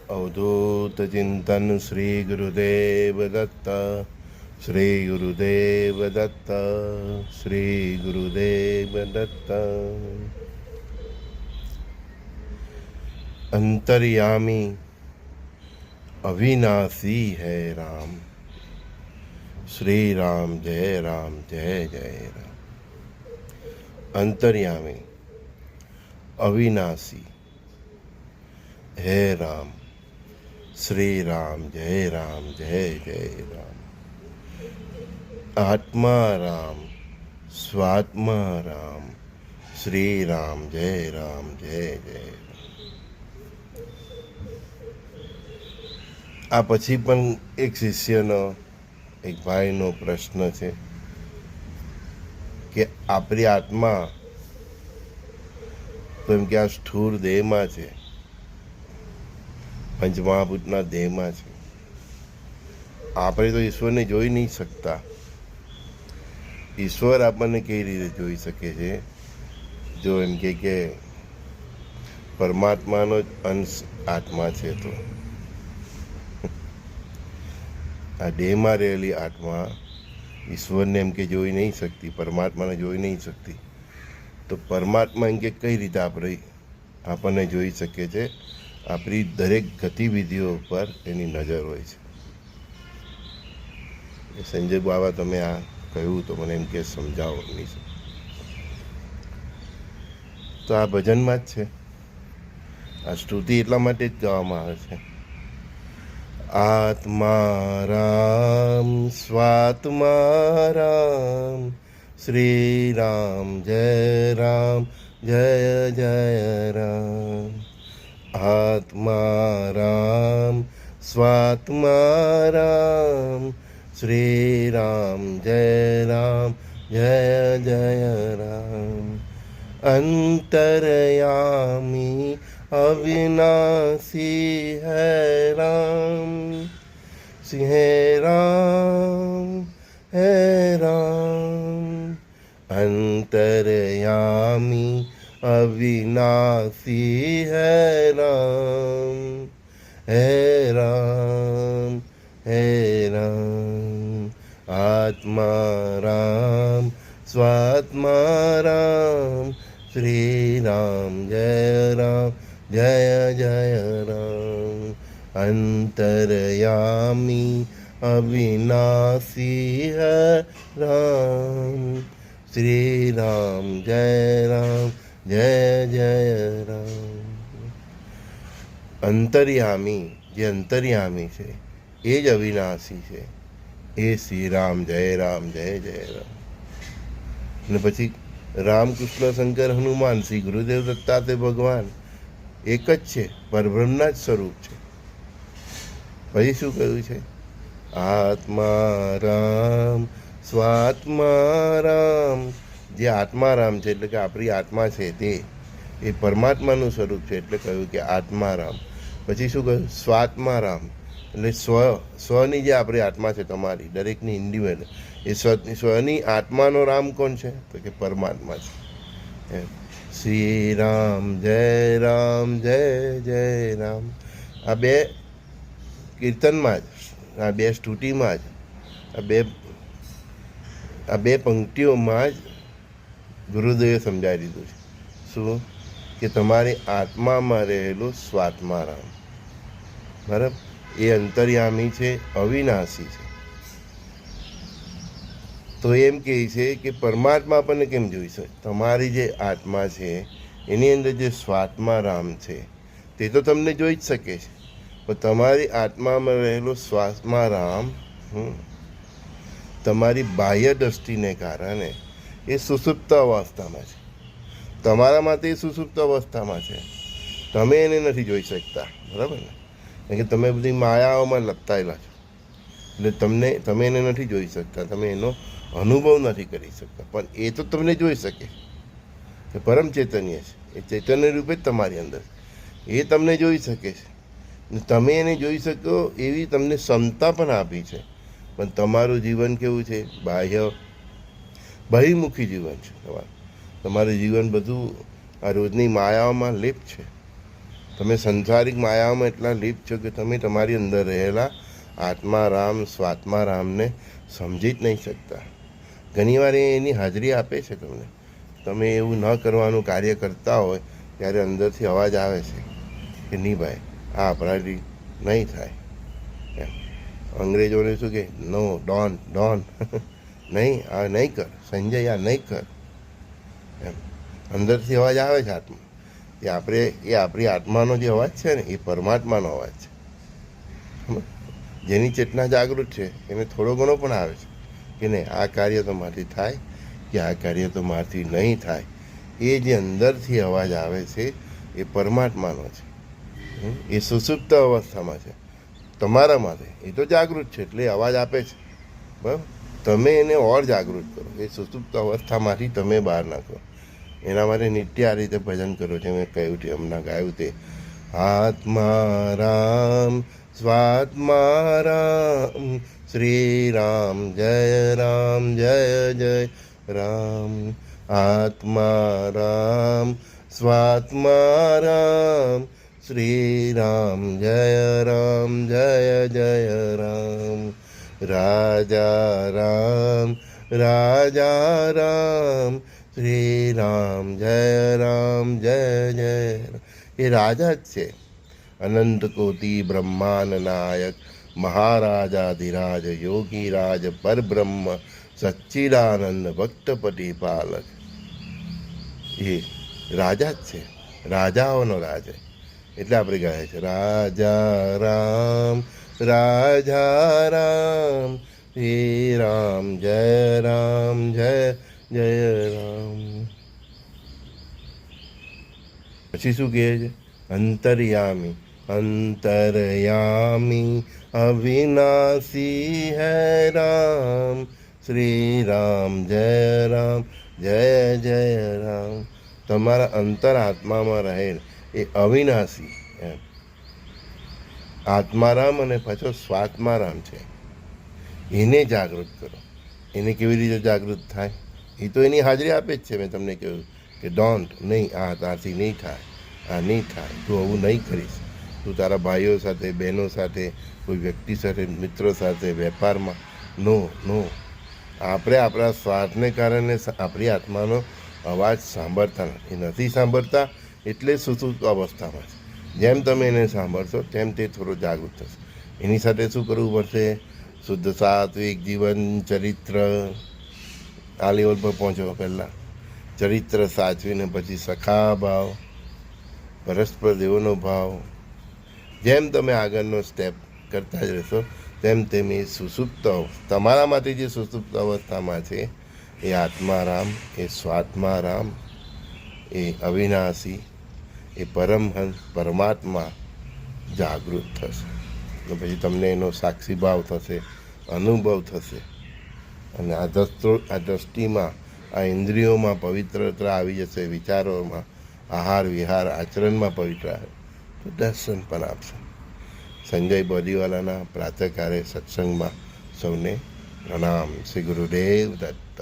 अवधूत चिंतन श्री गुरुदेव दत्त, श्री गुरुदेव दत्त, श्री गुरुदेव दत्त। अंतर्यामी अविनाशी है राम, श्री राम जय जय राम। अंतर्यामी अविनाशी है राम, श्री राम जय जय राम। आत्मा राम, स्वात्मा राम, श्री राम जय जय राम। આ પછી પણ એક શિષ્યનો એક ભાઈનો પ્રશ્ન છે કે આપણી આત્મા તો એમ કે આ સ્થૂળ દેહમાં છે, પંચમહાભૂતના દેહમાં છે. આપણે તો ઈશ્વરને જોઈ નહીં શકતા. ઈશ્વર આપણને કેવી રીતે જોઈ શકે છે? જો એમ કે પરમાત્માનો જ અંશ આત્મા છે, તો આ દેહમાં રહેલી આત્મા ઈશ્વરને એમ કે જોઈ નહીં શકતી, પરમાત્માને જોઈ નહીં શકતી. તો પરમાત્મા એમ કે કઈ રીતે આપણને જોઈ શકે છે? આપણી દરેક ગતિવિધિઓ પર એની નજર હોય છે. સંજય બાબા, તમે આ કહ્યું તો મને એમ કે સમજાવો નહીં. તો આ ભજનમાં જ છે. આ સ્તુતિ એટલા માટે જ ગાવામાં આવે છે. आत्मा राम, स्वात्मा राम, श्री राम जय जय राम। आत्मा राम, स्वात्मा राम, श्री राम जय जय राम। अंतर्यामी अविनाशी है राम, सिंह राम है राम। अंतर्यामी अविनाशी है राम, है राम है राम। आत्मा राम, स्वात्मा राम, श्री राम जय जय राम। अंतर्यामी अविनाशी है राम, श्री राम जय जय राम। अंतर्यामी, જે અંતર્યામી છે એ જ અવિનાશી છે, એ શ્રી રામ જય જય રામ. અને પછી રામકૃષ્ણ શંકર હનુમાન, શ્રી ગુરુદેવ દત્તાત્રેય ભગવાન એક જ છે, પરબ્રહ્મના જ સ્વરૂપ છે. પછી શું કહ્યું છે? આત્મા રામ, સ્વાત્મા રામ. જે આત્મા રામ છે એટલે કે આપણી આત્મા છે તે એ પરમાત્માનું સ્વરૂપ છે, એટલે કહ્યું કે આત્મા રામ. પછી શું કહ્યું? સ્વાત્મા રામ, એટલે સ્વની જે આપણી આત્મા છે, તમારી દરેકની ઇન્ડિવિડ્યુઅલ, એ સ્વની આત્માનો રામ કોણ છે? તો કે પરમાત્મા છે. શ્રી રામ જય જય રામ. આ બે કીર્તનમાં જ, આ બે સ્તુતિમાં જ, આ બે પંક્તિઓમાં જ ગુરુદેવે સમજાવી દીધું છે. શું? કે તમારી આત્મામાં રહેલું સ્વાત્મા રામ, બરાબર, એ અંતર્યામી છે, અવિનાશી છે. તો એમ કહે છે કે પરમાત્મા આપણને કેમ જોઈ શકે? તમારી જે આત્મા છે એની અંદર જે સ્વાત્મા રામ છે તે તો તમને જોઈ જ શકે છે, પણ તમારી આત્મામાં રહેલો સ્વાત્મા રામ તમારી બાહ્ય દ્રષ્ટિને કારણે એ સુષુપ્ત અવસ્થામાં છે. તમારા માટે એ સુષુપ્ત અવસ્થામાં છે, તમે એને નથી જોઈ શકતા, બરાબર ને? કારણ કે તમે બધી માયાઓમાં લપટાયેલા છો, એટલે તમે એને નથી જોઈ શકતા, તમે એનો અનુભવ નથી કરી શકતા. પણ એ તો તમને જોઈ શકે, એ પરમ ચૈતન્ય છે, એ ચૈતન્ય રૂપે જ તમારી અંદર એ તમને જોઈ શકે છે. તમે એને જોઈ શકો એવી તમને ક્ષમતા પણ આપી છે. પણ તમારું જીવન કેવું છે? બહિર્મુખી જીવન છે તમારું. તમારું જીવન બધું આ રોજની માયાઓમાં લીપ છે. તમે સંસારિક માયામાં એટલા લીપ છો કે તમે તમારી અંદર રહેલા આત્મા રામ સ્વાત્મા રામને સમજી જ નહીં શકતા. ઘણીવાર એ એની હાજરી આપે છે તમને. તમે એવું ન કરવાનું કાર્ય કરતા હોય ત્યારે અંદરથી અવાજ આવે છે કે નહીં ભાઈ, આ આપણાથી નહીં થાય એમ. અંગ્રેજોને શું કહે, નો ડોન ડોન નહીં, આ નહીં કર સંજય, આ નહીં કર એમ. અંદરથી અવાજ આવે છે આત્મા. એ આપણી આત્માનો જે અવાજ છે ને એ પરમાત્માનો અવાજ છે. જેની ચેતના જાગૃત છે એને થોડો ઘણો પણ આવે છે કે નહીં, આ કાર્ય તો મારાથી થાય કે આ કાર્ય તો મારાથી નહીં થાય. એ જે અંદરથી અવાજ આવે છે એ પરમાત્માનો છે. એ સુસુપ્ત અવસ્થામાં છે તમારા માટે. એ તો જાગૃત છે એટલે અવાજ આપે છે, બરાબર. તમે એને ઓર જાગૃત કરો. એ સુસુપ્ત અવસ્થામાંથી તમે બહાર નાખો. એના માટે નિત્ય આ રીતે ભજન કરો છે. મેં કહ્યું છે, હમણાં ગાયું તે, આત્મા રામ સ્વાત્મા રામ શ્રી રામ જય જય રામ. આત્મા રામ સ્વાત્મા રામ શ્રી રામ જય જય રામ. રાજા રામ શ્રી રામ જય જય રામ. એ રાજા જ છે. અનંત કોટી બ્રહ્માંડ નાયક મહારાજાધિરાજ યોગીરાજ પરબ્રહ્મ સચ્ચિદાનંદ ભક્તપતિ પાલક. એ રાજા જ છે, રાજાઓનો રાજ. એટલે આપણે કહે છે રાજા રામ શ્રી રામ જય જય રામ. પછી શું કહે છે? અંતર્યામી અવિનાશી હૈ રામ શ્રી રામ જય જય રામ. તમારા અંતરાત્મામાં રહેલ એ અવિનાશી એમ આત્મારામ અને પાછો સ્વાત્મારામ છે. એને જાગૃત કરો. એને કેવી રીતે જાગૃત થાય? એ તો એની હાજરી આપે જ છે. મેં તમને કહ્યું કે ડોન્ટ, નહીં, આ તારથી નહીં થાય, આ નહીં થાય, તું આવું નહીં કરીશ. તું તારા ભાઈઓ સાથે, બહેનો સાથે, કોઈ વ્યક્તિ સાથે, મિત્રો સાથે, વેપારમાં નો. આપણે આપણા સ્વાર્થને કારણે આપણી આત્માનો અવાજ સાંભળતા નથી સાંભળતા. એટલે સુસુપ્ત અવસ્થામાં છે. જેમ તમે એને સાંભળશો તેમ તે થોડો જાગૃત થશે. એની સાથે શું કરવું પડશે? શુદ્ધ સાત્વિક જીવન ચરિત્ર, આ લેવલ પર પહોંચો. પહેલાં ચરિત્ર સાચવીને પછી સખા ભાવ, પરસ્પર દેવોનો ભાવ. જેમ તમે આગળનો સ્ટેપ કરતા જ રહેશો તેમ તેમ એ સુસુપ્ત તમારામાંથી જે સુસુપ્ત અવસ્થામાં છે એ આત્મારામ, એ સ્વાત્મારામ, એ અવિનાશી, એ પરમહંસ પરમાત્મા જાગૃત થશે. અને પછી તમને એનો સાક્ષી ભાવ થશે, અનુભવ થશે. અને આ દ્રષ્ટિમાં, આ ઇન્દ્રિયોમાં પવિત્રતા આવી જશે. વિચારોમાં, આહાર વિહાર આચરણમાં પવિત્ર તો દર્શન પણ આપશે. સંજય બોરીવાલાના પ્રાતઃકાળે સત્સંગમાં સૌને પ્રણામ. શ્રી ગુરુદેવ દત્ત.